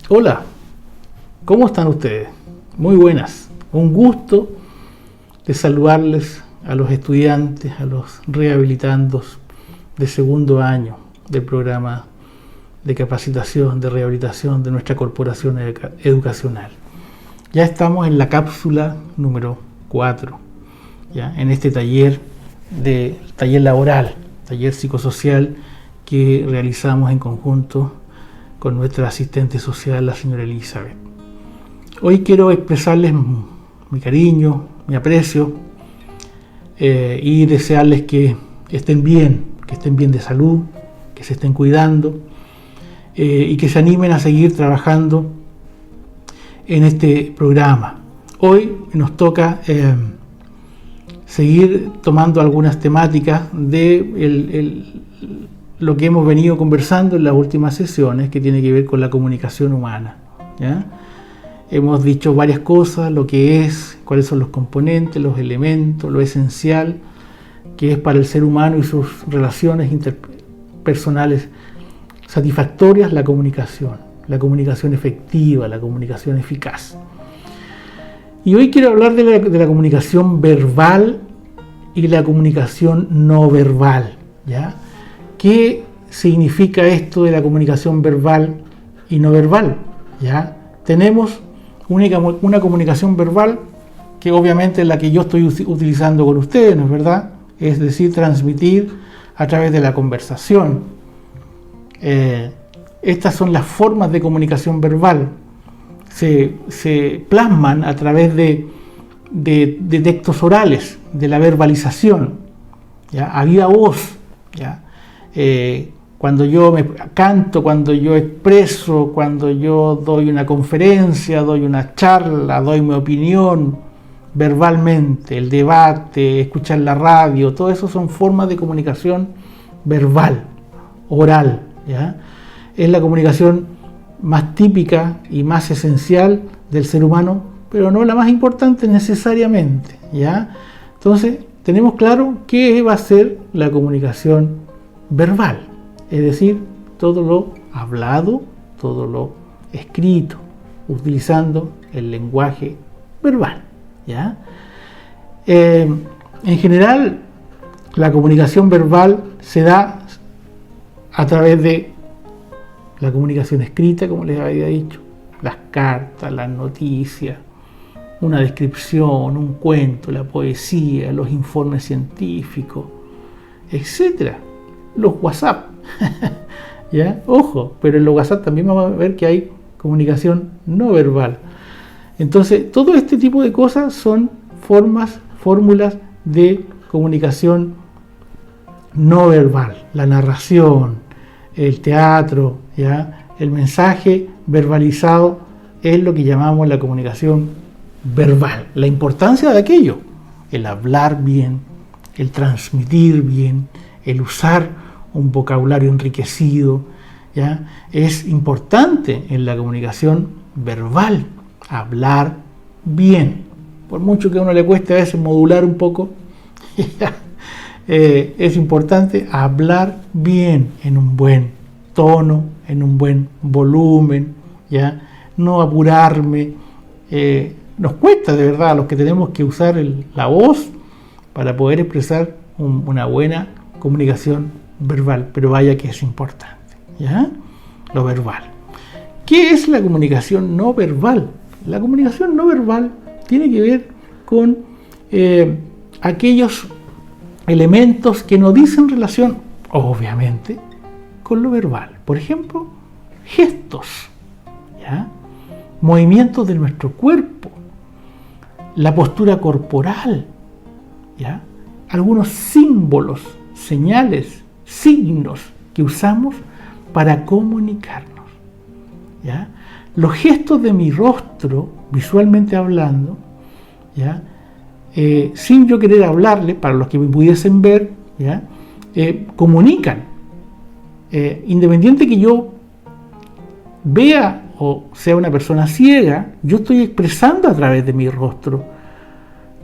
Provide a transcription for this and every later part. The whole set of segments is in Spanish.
Hola, ¿cómo están ustedes? Muy buenas. Un gusto de saludarles a los estudiantes, a los rehabilitandos de segundo año del programa de capacitación, de rehabilitación de nuestra corporación educacional. Ya estamos en la cápsula número 4, ¿ya? En este taller laboral, taller psicosocial que realizamos en conjunto con nuestra asistente social, la señora Elizabeth. Hoy quiero expresarles mi cariño, mi aprecio y desearles que estén bien de salud, que se estén cuidando y que se animen a seguir trabajando en este programa. Hoy nos toca seguir tomando algunas temáticas de lo que hemos venido conversando en las últimas sesiones, que tiene que ver con la comunicación humana, ¿ya? Hemos dicho varias cosas, lo que es, cuáles son los componentes, los elementos, lo esencial que es para el ser humano y sus relaciones interpersonales satisfactorias, la comunicación efectiva, la comunicación eficaz. Y hoy quiero hablar de la comunicación verbal y la comunicación no verbal, ¿ya? ¿Qué significa esto de la comunicación verbal y no verbal? ¿Ya? Tenemos una comunicación verbal que obviamente es la que yo estoy utilizando con ustedes, ¿no es verdad? Es decir, transmitir a través de la conversación. Estas son las formas de comunicación verbal. Se plasman a través de textos orales, de la verbalización, ¿ya? A viva voz, ¿ya? Cuando yo me canto, cuando yo expreso, cuando yo doy una conferencia, doy una charla, doy mi opinión verbalmente, el debate, escuchar la radio, todo eso son formas de comunicación verbal, oral, ¿ya? Es la comunicación más típica y más esencial del ser humano, pero no la más importante necesariamente, ¿ya? Entonces, tenemos claro qué va a ser la comunicación verbal, es decir, todo lo hablado, todo lo escrito, utilizando el lenguaje verbal, ¿ya? En general, la comunicación verbal se da a través de la comunicación escrita, como les había dicho, las cartas, las noticias, una descripción, un cuento, la poesía, los informes científicos, etcétera. Los WhatsApp, ¿ya? Ojo, pero en los WhatsApp también vamos a ver que hay comunicación no verbal. Entonces, todo este tipo de cosas son fórmulas de comunicación no verbal. La narración, el teatro, ¿ya? El mensaje verbalizado es lo que llamamos la comunicación verbal. La importancia de aquello, el hablar bien, el transmitir bien, el usar un vocabulario enriquecido, ¿ya? Es importante en la comunicación verbal, hablar bien. Por mucho que a uno le cueste a veces modular un poco, es importante hablar bien, en un buen tono, en un buen volumen, ¿ya? No apurarme. Nos cuesta de verdad a los que tenemos que usar la voz para poder expresar una buena comunicación verbal, pero vaya que es importante, ¿ya? Lo verbal. ¿Qué es la comunicación no verbal? La comunicación no verbal tiene que ver con aquellos elementos que no dicen relación, obviamente, con lo verbal. Por ejemplo, gestos, ¿ya? Movimientos de nuestro cuerpo, la postura corporal, ¿ya? Algunos símbolos, señales, signos que usamos para comunicarnos, ¿ya? Los gestos de mi rostro, visualmente hablando, ¿ya? Sin yo querer hablarle, para los que me pudiesen ver, ¿ya? Comunican. Independiente que yo vea o sea una persona ciega, yo estoy expresando a través de mi rostro,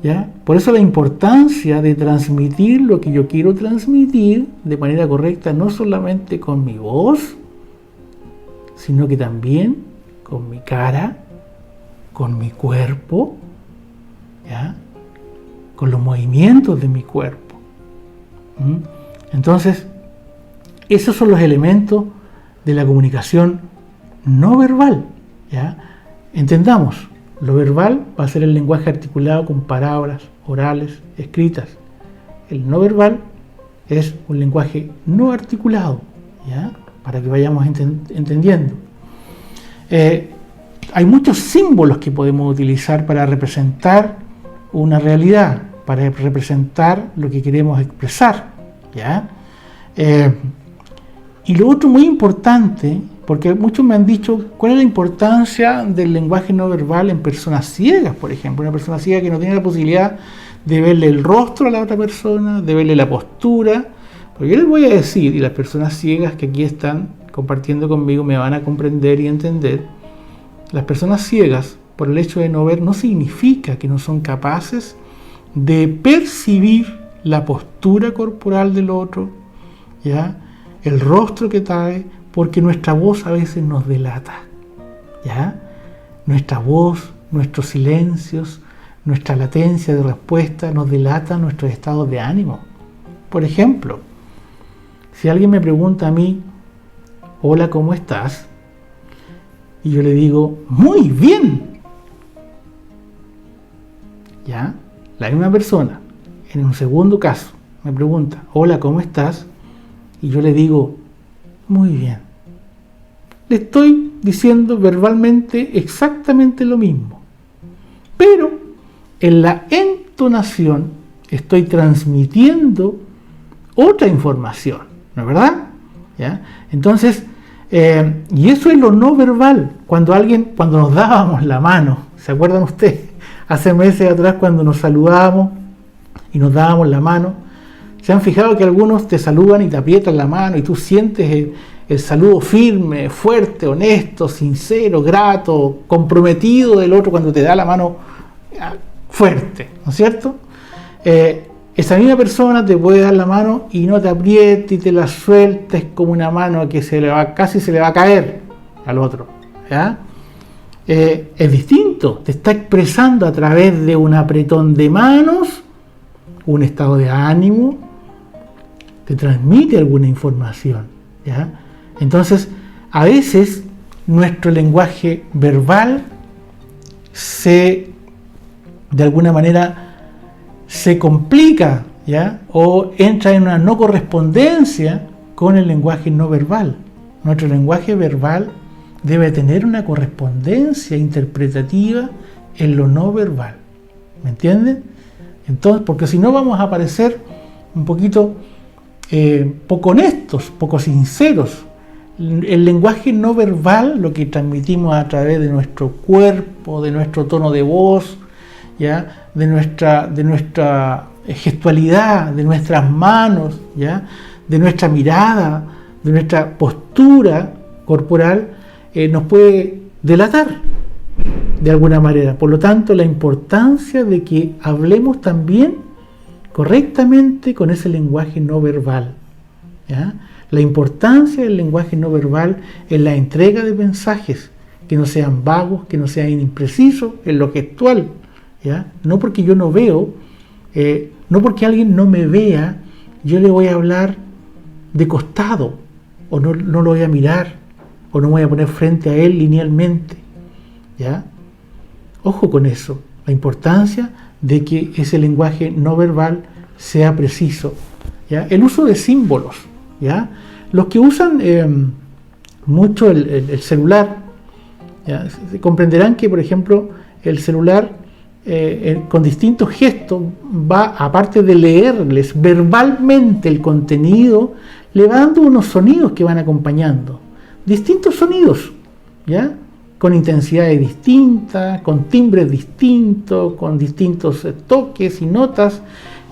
¿ya? Por eso la importancia de transmitir lo que yo quiero transmitir de manera correcta, no solamente con mi voz, sino que también con mi cara, con mi cuerpo, ¿ya? Con los movimientos de mi cuerpo. Entonces, esos son los elementos de la comunicación no verbal, ¿ya? Entendamos, lo verbal va a ser el lenguaje articulado con palabras orales, escritas. El no verbal es un lenguaje no articulado, ¿ya? Para que vayamos entendiendo. Hay muchos símbolos que podemos utilizar para representar una realidad, para representar lo que queremos expresar, ¿ya? Y lo otro muy importante, porque muchos me han dicho, ¿cuál es la importancia del lenguaje no verbal en personas ciegas, por ejemplo? Una persona ciega que no tiene la posibilidad de verle el rostro a la otra persona, de verle la postura. Porque yo les voy a decir, y las personas ciegas que aquí están compartiendo conmigo me van a comprender y entender, las personas ciegas, por el hecho de no ver, no significa que no son capaces de percibir la postura corporal del otro, ¿ya? El rostro que trae, porque nuestra voz a veces nos delata, ¿ya? Nuestra voz, nuestros silencios, nuestra latencia de respuesta nos delata nuestros estados de ánimo. Por ejemplo, si alguien me pregunta a mí, hola, ¿cómo estás? Y yo le digo, muy bien. ¿Ya? La misma persona, en un segundo caso, me pregunta, hola, ¿cómo estás? Y yo le digo, muy bien. Le estoy diciendo verbalmente exactamente lo mismo. Pero en la entonación estoy transmitiendo otra información, ¿no es verdad? ¿Ya? Entonces, y eso es lo no verbal. Cuando nos dábamos la mano, ¿se acuerdan ustedes? Hace meses atrás cuando nos saludábamos y nos dábamos la mano, ¿se han fijado que algunos te saludan y te aprietan la mano y tú sientes el saludo firme, fuerte, honesto, sincero, grato, comprometido del otro cuando te da la mano fuerte, ¿no es cierto? Esa misma persona te puede dar la mano y no te apriete y te la sueltes como una mano que casi se le va a caer al otro, ¿ya? Es distinto, te está expresando a través de un apretón de manos, un estado de ánimo, te transmite alguna información, ¿ya? Entonces, a veces nuestro lenguaje verbal de alguna manera se complica, ¿ya? O entra en una no correspondencia con el lenguaje no verbal. Nuestro lenguaje verbal debe tener una correspondencia interpretativa en lo no verbal. ¿Me entienden? Entonces, porque si no vamos a parecer un poquito poco honestos, poco sinceros. El lenguaje no verbal, lo que transmitimos a través de nuestro cuerpo, de nuestro tono de voz, ¿ya? de nuestra gestualidad, de nuestras manos, ¿ya? De nuestra mirada, de nuestra postura corporal, nos puede delatar de alguna manera. Por lo tanto, la importancia de que hablemos también correctamente con ese lenguaje no verbal, ¿ya? La importancia del lenguaje no verbal en la entrega de mensajes, que no sean vagos, que no sean imprecisos en lo gestual, ¿ya? No porque yo no veo, no porque alguien no me vea, yo le voy a hablar de costado, o no lo voy a mirar, o no me voy a poner frente a él linealmente, ¿ya? Ojo con eso, la importancia de que ese lenguaje no verbal sea preciso, ¿ya? El uso de símbolos, ¿ya? Los que usan mucho el celular, ¿ya? Comprenderán que, por ejemplo, el celular con distintos gestos va, aparte de leerles verbalmente el contenido, le va dando unos sonidos que van acompañando, distintos sonidos, ¿ya? Con intensidades distintas, con timbres distintos, con distintos toques y notas.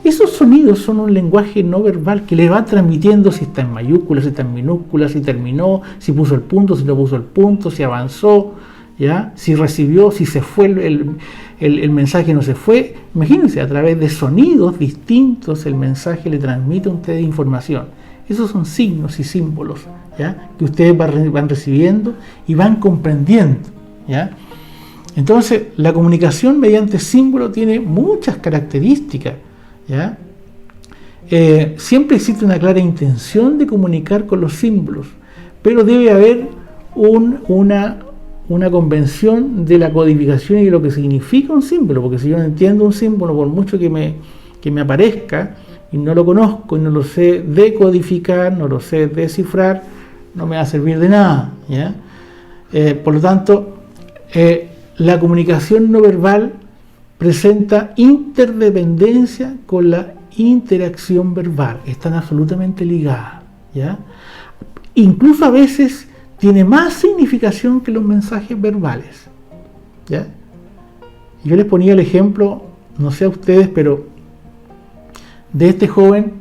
Esos sonidos son un lenguaje no verbal que le va transmitiendo si está en mayúsculas, si está en minúsculas, si terminó, si puso el punto, si no puso el punto, si avanzó, ¿ya? Si recibió, si se fue el mensaje, no se fue. Imagínense, a través de sonidos distintos el mensaje le transmite a ustedes información. Esos son signos y símbolos, ¿ya? Que ustedes van recibiendo y van comprendiendo, ¿ya? Entonces, la comunicación mediante símbolo tiene muchas características, ¿ya? Siempre existe una clara intención de comunicar con los símbolos, pero debe haber una convención de la codificación y de lo que significa un símbolo, porque si yo no entiendo un símbolo, por mucho que me aparezca, y no lo conozco, y no lo sé decodificar, no lo sé descifrar, no me va a servir de nada, ¿ya? Por lo tanto, la comunicación no verbal presenta interdependencia con la interacción verbal, están absolutamente ligadas, ¿ya? Incluso a veces tiene más significación que los mensajes verbales, ¿ya? Yo les ponía el ejemplo, no sé a ustedes, pero de este joven,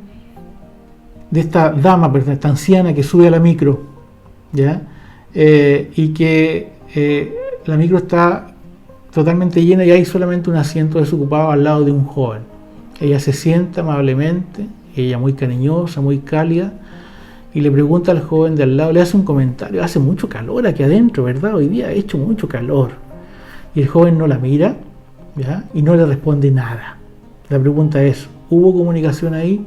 de esta dama, perdón, esta anciana que sube a la micro, ¿ya? Y que la micro está totalmente llena y hay solamente un asiento desocupado al lado de un joven. Ella se sienta amablemente, ella muy cariñosa, muy cálida, y le pregunta al joven de al lado, le hace un comentario: hace mucho calor aquí adentro, ¿verdad? Hoy día ha hecho mucho calor. Y el joven no la mira, ¿ya? Y no le responde nada. La pregunta es: ¿hubo comunicación ahí?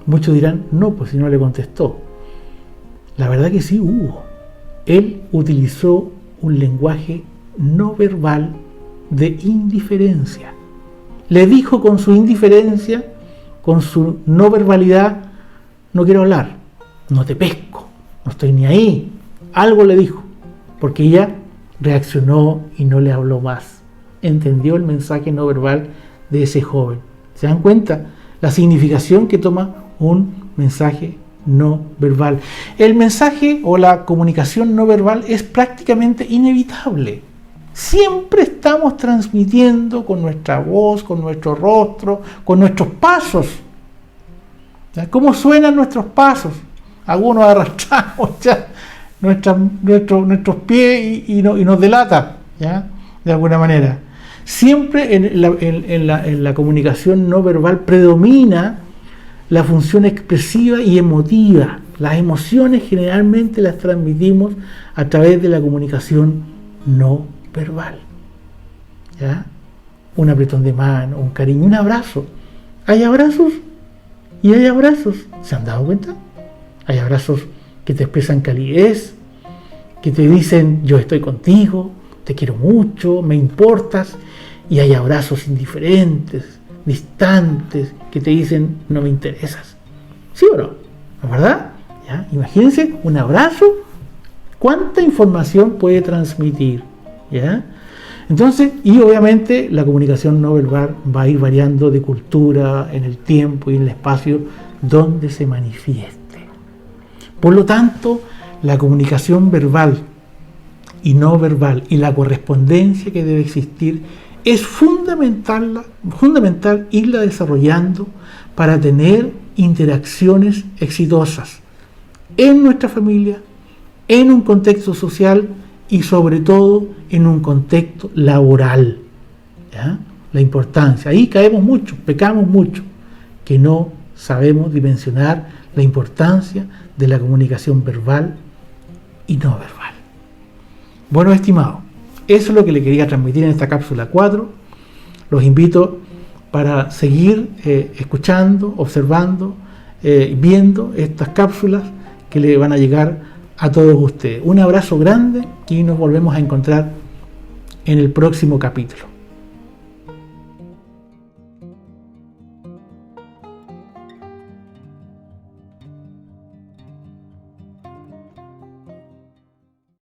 Muchos dirán: no, pues si no le contestó. La verdad que sí hubo. Él utilizó un lenguaje no verbal de indiferencia. Le dijo con su indiferencia, con su no verbalidad: no quiero hablar, no te pesco, no estoy ni ahí. Algo le dijo, porque ella reaccionó y no le habló más. Entendió el mensaje no verbal de ese joven. ¿Se dan cuenta? La significación que toma un mensaje no verbal. El mensaje o la comunicación no verbal es prácticamente inevitable. Siempre estamos transmitiendo con nuestra voz, con nuestro rostro, con nuestros pasos. ¿Ya? ¿Cómo suenan nuestros pasos? Algunos arrastramos ya nuestros pies y nos delata, ¿ya? De alguna manera. Siempre en la comunicación no verbal predomina la función expresiva y emotiva. Las emociones generalmente las transmitimos a través de la comunicación no verbal, ¿ya? Un apretón de mano, un cariño, un abrazo. Hay abrazos y hay abrazos. ¿Se han dado cuenta? Hay abrazos que te expresan calidez, que te dicen: yo estoy contigo, te quiero mucho, me importas. Y hay abrazos indiferentes, distantes, que te dicen: no me interesas. ¿Sí o no? ¿Verdad? ¿Ya? Imagínense un abrazo, cuánta información puede transmitir, ¿ya? Entonces, y obviamente la comunicación no verbal va a ir variando de cultura en el tiempo y en el espacio donde se manifieste. Por lo tanto, la comunicación verbal y no verbal y la correspondencia que debe existir es fundamental irla desarrollando para tener interacciones exitosas en nuestra familia, en un contexto social y sobre todo en un contexto laboral, ¿ya? La importancia, ahí caemos mucho, pecamos mucho, que no sabemos dimensionar la importancia de la comunicación verbal y no verbal. Bueno, estimados, eso es lo que le quería transmitir en esta cápsula 4. Los invito para seguir escuchando, observando, viendo estas cápsulas que le van a llegar a todos ustedes. Un abrazo grande y nos volvemos a encontrar en el próximo capítulo.